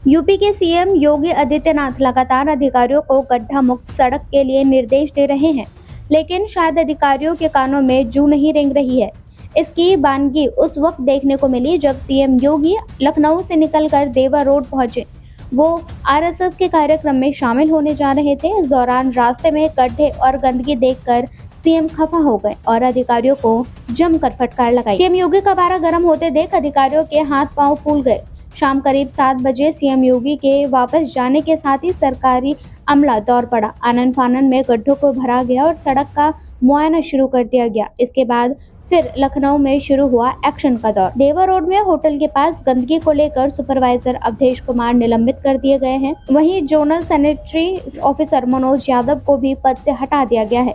UP के CM Yogi Adityanath लगातार अधिकारियों को गड्ढा मुक्त सड़क के लिए निर्देश दे रहे हैं, लेकिन शायद अधिकारियों के कानों में जू नहीं रेंग रही है। इसकी बानगी उस वक्त देखने को मिली जब सीएम योगी लखनऊ से निकलकर देवा रोड पहुंचे। वो आरएसएस के कार्यक्रम में शामिल होने जा रहे थे। इस दौरान रास्ते में गड्ढे और गंदगी देखकर सीएम खफा हो गए और अधिकारियों को जमकर फटकार लगाई। सीएम योगी का पारा गर्म होते देख अधिकारियों के हाथ पांव फूल गए। शाम करीब 7 बजे सीएम योगी के वापस जाने के साथ ही सरकारी अमला दौड़ पड़ा। आनन फानन में गड्ढों को भरा गया और सड़क का मुआयना शुरू कर दिया गया। इसके बाद फिर लखनऊ में शुरू हुआ एक्शन का दौर। देवा रोड में होटल के पास गंदगी को लेकर सुपरवाइजर अवधेश कुमार निलंबित कर दिए गए हैं। वहीं zonal sanitary officer Manoj Yadav को भी पद से हटा दिया गया है।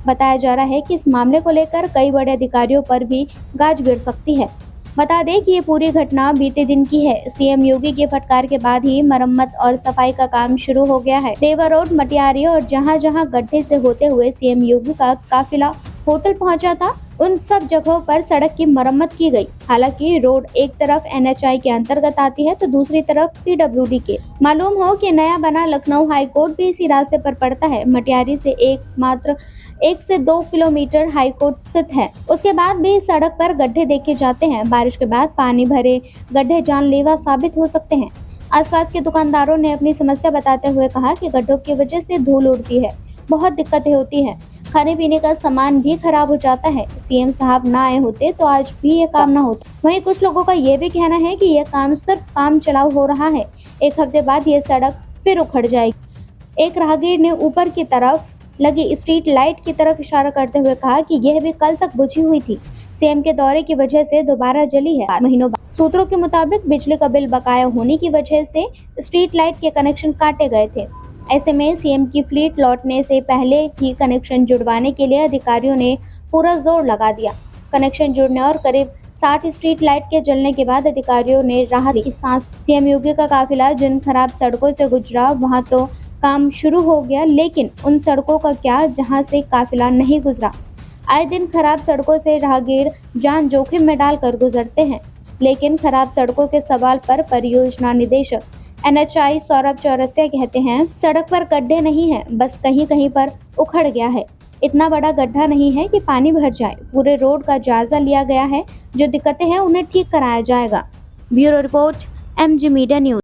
बताया जा रहा है कि इस मामले को लेकर कई बड़े अधिकारियों पर भी गाज गिर सकती है। बता दें कि ये पूरी घटना बीते दिन की है। सीएम योगी के फटकार के बाद ही मरम्मत और सफाई का काम शुरू हो गया है। देवा रोड, मटियारी और जहां-जहां गड्ढे से होते हुए सीएम योगी का काफिला होटल पहुंचा था, उन सब जगहों पर सड़क की मरम्मत की गई। हालांकि रोड एक तरफ एनएचआई के अंतर्गत आती है तो दूसरी तरफ पीडब्ल्यूडी के। मालूम हो कि नया बना लखनऊ हाई कोर्ट भी इसी रास्ते पर पड़ता है। मटियारी से मात्र 1 से 2 किलोमीटर हाई कोर्ट स्थित है। उसके बाद भी सड़क पर गड्ढे देखे जाते हैं। बारिश के बाद पानी भरे गड्ढे जानलेवा साबित हो सकते हैं। आसपास के दुकानदारों ने अपनी समस्या बताते हुए कहा कि गड्ढों की वजह से धूल उड़ती है, बहुत दिक्कतें होती हैं, खाने पीने का सामान भी खराब हो जाता है। सीएम साहब ना आए होते तो आज भी ये काम ना होता। वहीं कुछ लोगों का ये भी कहना है कि ये काम सिर्फ काम चलाऊ हो रहा है, 1 हफ्ते बाद ये सड़क फिर उखड़ जाएगी। एक राहगीर ने ऊपर की तरफ लगी स्ट्रीट लाइट की तरफ इशारा करते हुए कहा कि यह भी कल तक बुझी हुई थी, सीएम के दौरे की वजह से दोबारा जली है। महीनों बाद सूत्रों के मुताबिक बिजली का बिल बकाया होने की वजह से स्ट्रीट लाइट के कनेक्शन काटे गए थे। ऐसे में सीएम की फ्लीट लौटने से पहले ही कनेक्शन जुड़वाने के लिए अधिकारियों ने पूरा जोर लगा दिया। कनेक्शन जुड़ने और करीब 60 स्ट्रीट लाइट के जलने के बाद अधिकारियों ने राहत की सांस। सीएम योगी का काफिला जिन खराब सड़कों से गुजरा वहां तो काम शुरू हो गया, लेकिन उन सड़कों का क्या जहां से काफिला नहीं गुजरा। आए दिन खराब सड़कों से राहगीर जान जोखिम में डालकर गुजरते हैं, लेकिन खराब सड़कों के सवाल पर परियोजना निदेशक एनएचआई सौरभ चौरसिया कहते हैं, सड़क पर गड्ढे नहीं है, बस कहीं कहीं पर उखड़ गया है। इतना बड़ा गड्ढा नहीं है कि पानी भर जाए। पूरे रोड का जायजा लिया गया है, जो दिक्कतें हैं उन्हें ठीक कराया जाएगा। Bureau report, MG media news.